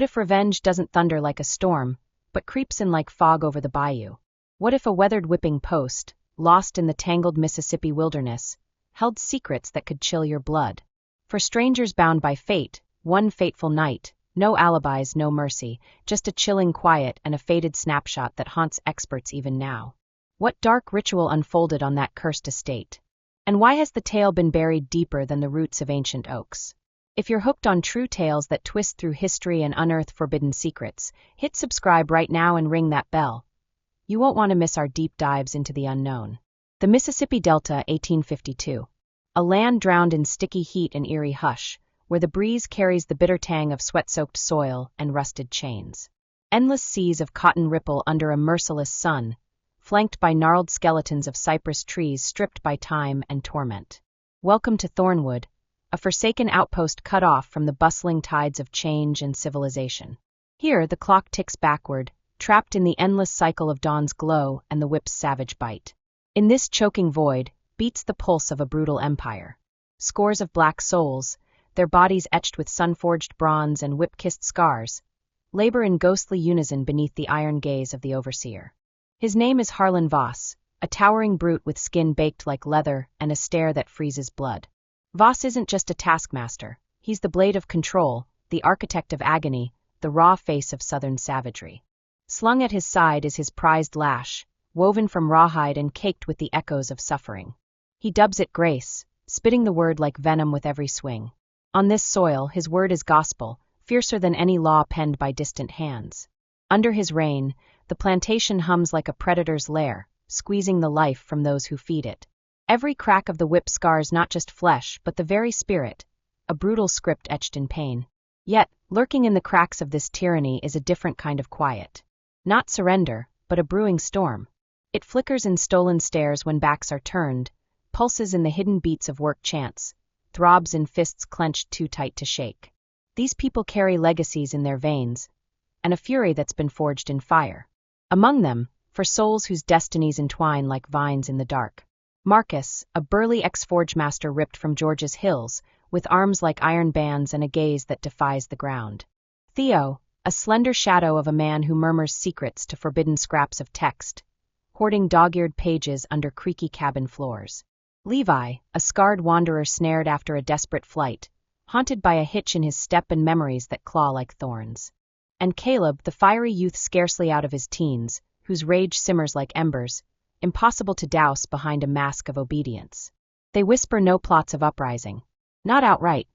What if revenge doesn't thunder like a storm, but creeps in like fog over the bayou? What if a weathered whipping post, lost in the tangled Mississippi wilderness, held secrets that could chill your blood? For strangers bound by fate, one fateful night, no alibis, no mercy, just a chilling quiet and a faded snapshot that haunts experts even now. What dark ritual unfolded on that cursed estate? And why has the tale been buried deeper than the roots of ancient oaks? If you're hooked on true tales that twist through history and unearth forbidden secrets, hit subscribe right now and ring that bell. You won't want to miss our deep dives into the unknown. The Mississippi Delta, 1852. A land drowned in sticky heat and eerie hush, where the breeze carries the bitter tang of sweat-soaked soil and rusted chains. Endless seas of cotton ripple under a merciless sun, flanked by gnarled skeletons of cypress trees stripped by time and torment. Welcome to Thornwood, a forsaken outpost cut off from the bustling tides of change and civilization. Here, the clock ticks backward, trapped in the endless cycle of dawn's glow and the whip's savage bite. In this choking void beats the pulse of a brutal empire. Scores of black souls, their bodies etched with sun-forged bronze and whip-kissed scars, labor in ghostly unison beneath the iron gaze of the overseer. His name is Harlan Voss, a towering brute with skin baked like leather and a stare that freezes blood. Voss isn't just a taskmaster, he's the blade of control, the architect of agony, the raw face of southern savagery. Slung at his side is his prized Lash, woven from rawhide and caked with the echoes of suffering. He dubs it grace, spitting the word like venom with every swing. On this soil, his word is gospel, fiercer than any law penned by distant hands. Under his reign, the plantation hums like a predator's lair, squeezing the life from those who feed it. Every crack of the whip scars not just flesh, but the very spirit, a brutal script etched in pain. Yet, lurking in the cracks of this tyranny is a different kind of quiet. Not surrender, but a brewing storm. It flickers in stolen stares when backs are turned, pulses in the hidden beats of work chants, throbs in fists clenched too tight to shake. These people carry legacies in their veins, and a fury that's been forged in fire. Among them, for souls whose destinies entwine like vines in the dark. Marcus, a burly ex-forge master ripped from Georgia's hills, with arms like iron bands and a gaze that defies the ground. Theo, a slender shadow of a man who murmurs secrets to forbidden scraps of text, hoarding dog-eared pages under creaky cabin floors. Levi, a scarred wanderer snared after a desperate flight, haunted by a hitch in his step and memories that claw like thorns. And Caleb, the fiery youth scarcely out of his teens, whose rage simmers like embers, impossible to douse behind a mask of obedience. They whisper no plots of uprising. Not outright,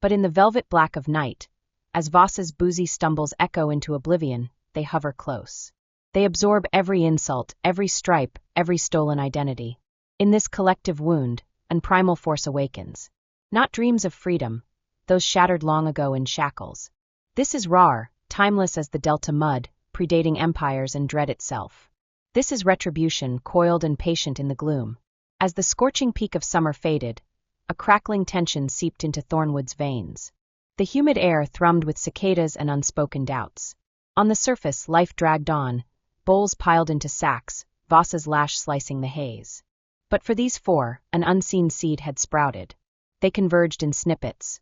but in the velvet black of night. As Voss's boozy stumbles echo into oblivion, they hover close. They absorb every insult, every stripe, every stolen identity. In this collective wound, an primal force awakens. Not dreams of freedom, those shattered long ago in shackles. This is raw, timeless as the Delta mud, predating empires and dread itself. This is retribution, coiled and patient in the gloom. As the scorching peak of summer faded, a crackling tension seeped into Thornwood's veins. The humid air thrummed with cicadas and unspoken doubts. On the surface, life dragged on, bowls piled into sacks, Voss's Lash slicing the haze. But for these four, an unseen seed had sprouted. They converged in snippets.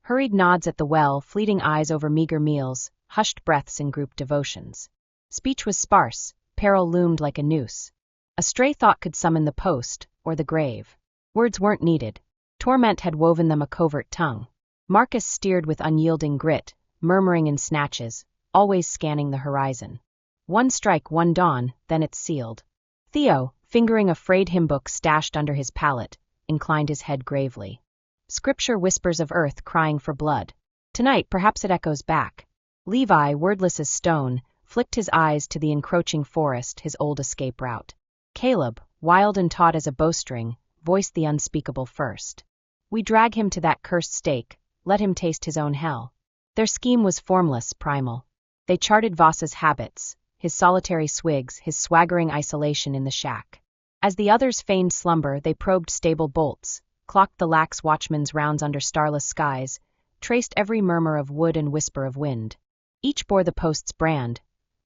Hurried nods at the well, fleeting eyes over meager meals, hushed breaths in group devotions. Speech was sparse. Peril loomed like a noose. A stray thought could summon the post, or the grave. Words weren't needed. Torment had woven them a covert tongue. Marcus steered with unyielding grit, murmuring in snatches, always scanning the horizon. One strike, one dawn, then it's sealed. Theo, fingering a frayed hymn book stashed under his pallet, inclined his head gravely. Scripture whispers of earth crying for blood. Tonight, perhaps it echoes back. Levi, wordless as stone, flicked his eyes to the encroaching forest, his old escape route. Caleb, wild and taut as a bowstring, voiced the unspeakable first. We drag him to that cursed stake, let him taste his own hell. Their scheme was formless, primal. They charted Voss's habits, his solitary swigs, his swaggering isolation in the shack. As the others feigned slumber, they probed stable bolts, clocked the lax watchman's rounds under starless skies, traced every murmur of wood and whisper of wind. Each bore the post's brand,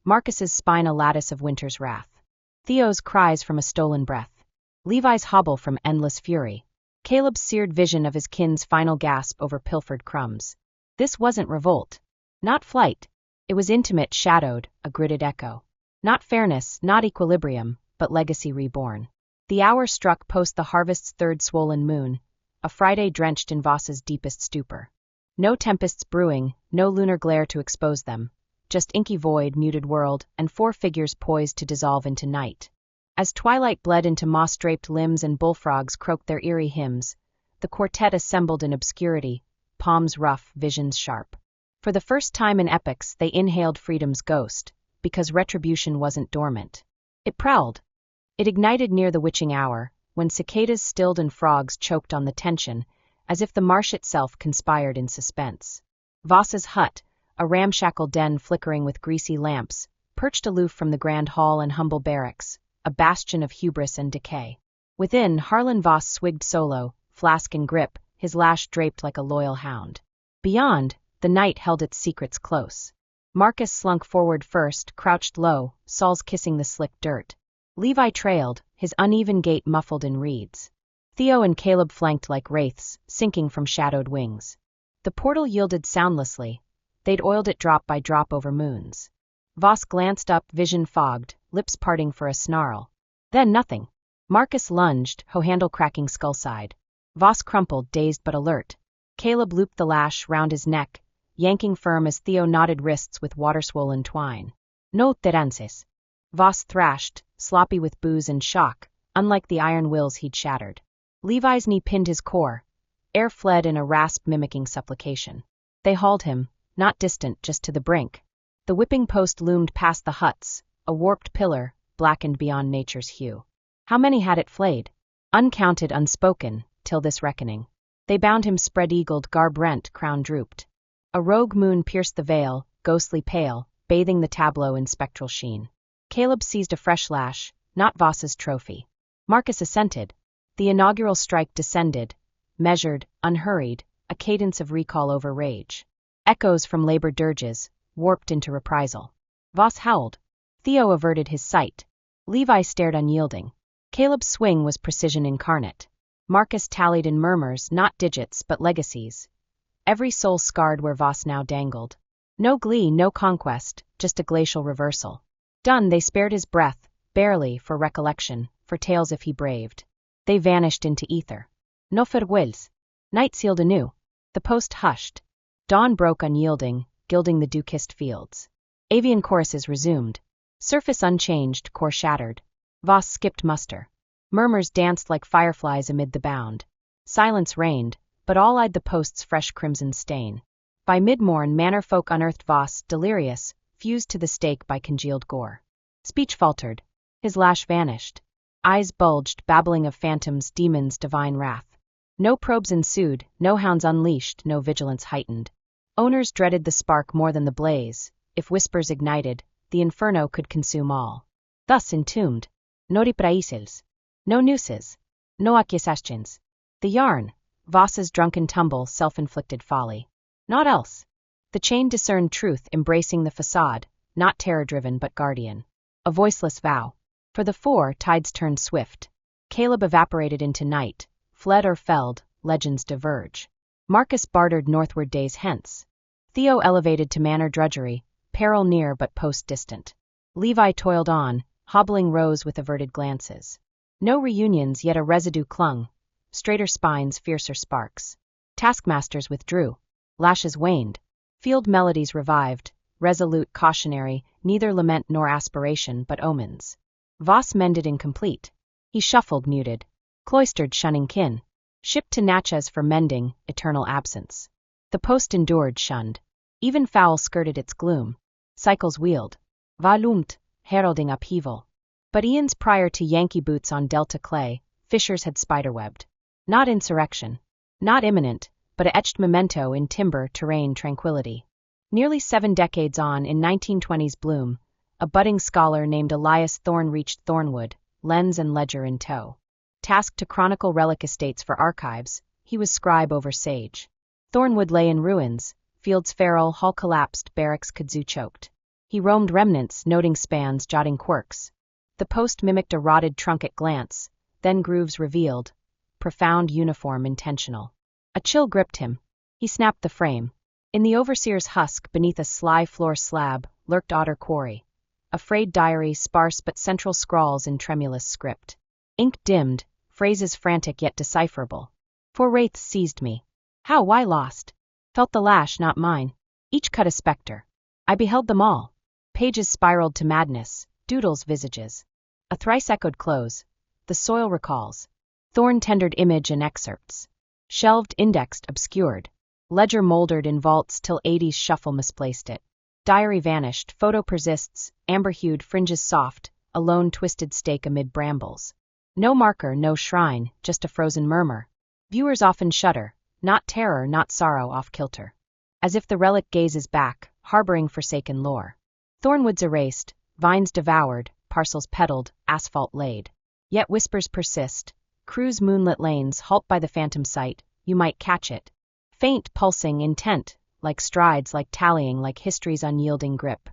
Marcus's spine a lattice of winter's wrath. Theo's cries from a stolen breath. Levi's hobble from endless fury. Caleb's seared vision of his kin's final gasp over pilfered crumbs. This wasn't revolt. Not flight. It was intimate, shadowed, a gridded echo. Not fairness, not equilibrium, but legacy reborn. The hour struck post the harvest's third swollen moon, a Friday drenched in Voss's deepest stupor. No tempests brewing, no lunar glare to expose them, just inky void, muted world, and four figures poised to dissolve into night. As twilight bled into moss-draped limbs and bullfrogs croaked their eerie hymns, the quartet assembled in obscurity, palms rough, visions sharp. For the first time in epochs, they inhaled freedom's ghost, because retribution wasn't dormant. It prowled. It ignited near the witching hour, when cicadas stilled and frogs choked on the tension, as if the marsh itself conspired in suspense. Voss's hut, a ramshackle den flickering with greasy lamps, perched aloof from the grand hall and humble barracks, a bastion of hubris and decay. Within, Harlan Voss swigged solo, flask in grip, his lash draped like a loyal hound. Beyond, the night held its secrets close. Marcus slunk forward first, crouched low, soles kissing the slick dirt. Levi trailed, his uneven gait muffled in reeds. Theo and Caleb flanked like wraiths, sinking from shadowed wings. The portal yielded soundlessly. They'd oiled it drop by drop over moons. Voss glanced up, vision fogged, lips parting for a snarl. Then nothing. Marcus lunged, hoe handle cracking skull side. Voss crumpled, dazed but alert. Caleb looped the lash round his neck, yanking firm as Theo knotted wrists with water-swollen twine. No terances. Voss thrashed, sloppy with booze and shock, unlike the iron wills he'd shattered. Levi's knee pinned his core. Air fled in a rasp mimicking supplication. They hauled him, not distant, just to the brink. The whipping post loomed past the huts, a warped pillar, blackened beyond nature's hue. How many had it flayed? Uncounted, unspoken, till this reckoning. They bound him spread-eagled, garb rent, crown drooped. A rogue moon pierced the veil, ghostly pale, bathing the tableau in spectral sheen. Caleb seized a fresh lash, not Voss's trophy. Marcus assented. The inaugural strike descended, measured, unhurried, a cadence of recall over rage. Echoes from labor dirges, warped into reprisal. Voss howled. Theo averted his sight. Levi stared unyielding. Caleb's swing was precision incarnate. Marcus tallied in murmurs, not digits, but legacies. Every soul scarred where Voss now dangled. No glee, no conquest, just a glacial reversal. Done, they spared his breath, barely, for recollection, for tales if he braved. They vanished into ether. No farewells. Night sealed anew. The post hushed. Dawn broke unyielding, gilding the dew-kissed fields. Avian choruses resumed. Surface unchanged, core shattered. Voss skipped muster. Murmurs danced like fireflies amid the bound. Silence reigned, but all eyed the post's fresh crimson stain. By mid-morn, manor folk unearthed Voss, delirious, fused to the stake by congealed gore. Speech faltered. His lash vanished. Eyes bulged, babbling of phantoms, demons, divine wrath. No probes ensued, no hounds unleashed, no vigilance heightened. Owners dreaded the spark more than the blaze. If whispers ignited, the inferno could consume all. Thus entombed. No reprisals. No nooses. No accusations. The yarn. Voss's drunken tumble, self-inflicted folly. Not else. The chain discerned truth, embracing the facade, not terror-driven but guardian. A voiceless vow. For the four, tides turned swift. Caleb evaporated into night, fled or felled, legends diverge. Marcus bartered northward days hence. Theo elevated to manor drudgery, peril near but post distant. Levi toiled on, hobbling rows with averted glances. No reunions, yet a residue clung. Straighter spines, fiercer sparks. Taskmasters withdrew. Lashes waned. Field melodies revived, resolute, cautionary, neither lament nor aspiration but omens. Voss mended incomplete. He shuffled, muted. Cloistered, shunning kin. Shipped to Natchez for mending, eternal absence. The post endured, shunned. Even foul skirted its gloom. Cycles wheeled. Valumt, heralding upheaval. But eons prior to Yankee boots on Delta clay, fishers had spiderwebbed. Not insurrection. Not imminent, but a etched memento in timber, terrain, tranquility. Nearly 7 decades on, in 1920s bloom, a budding scholar named Elias Thorne reached Thornwood, lens and ledger in tow. Tasked to chronicle relic estates for archives, he was scribe over sage. Thornwood lay in ruins, fields feral, hall collapsed, barracks kudzu choked. He roamed remnants, noting spans, jotting quirks. The post mimicked a rotted trunk at glance, then grooves revealed, profound, uniform, intentional. A chill gripped him. He snapped the frame. In the overseer's husk, beneath a sly floor slab, lurked Otter Quarry. A frayed diary, sparse but central scrawls in tremulous script. Ink dimmed, phrases frantic yet decipherable. 4 wraiths seized me. How, why lost? Felt the lash, not mine. Each cut a spectre. I beheld them all. Pages spiraled to madness, doodles visages. A thrice-echoed close. The soil recalls. Thorn-tendered image and excerpts. Shelved, indexed, obscured. Ledger moldered in vaults till 80s shuffle misplaced it. Diary vanished, photo persists, amber-hued, fringes soft, a lone twisted stake amid brambles. No marker, no shrine, just a frozen murmur. Viewers often shudder, not terror, not sorrow, off-kilter. As if the relic gazes back, harboring forsaken lore. Thornwoods erased, vines devoured, parcels petaled, asphalt laid. Yet whispers persist. Cruise moonlit lanes, halt by the phantom sight, you might catch it. Faint, pulsing, intent, like strides, like tallying, like history's unyielding grip.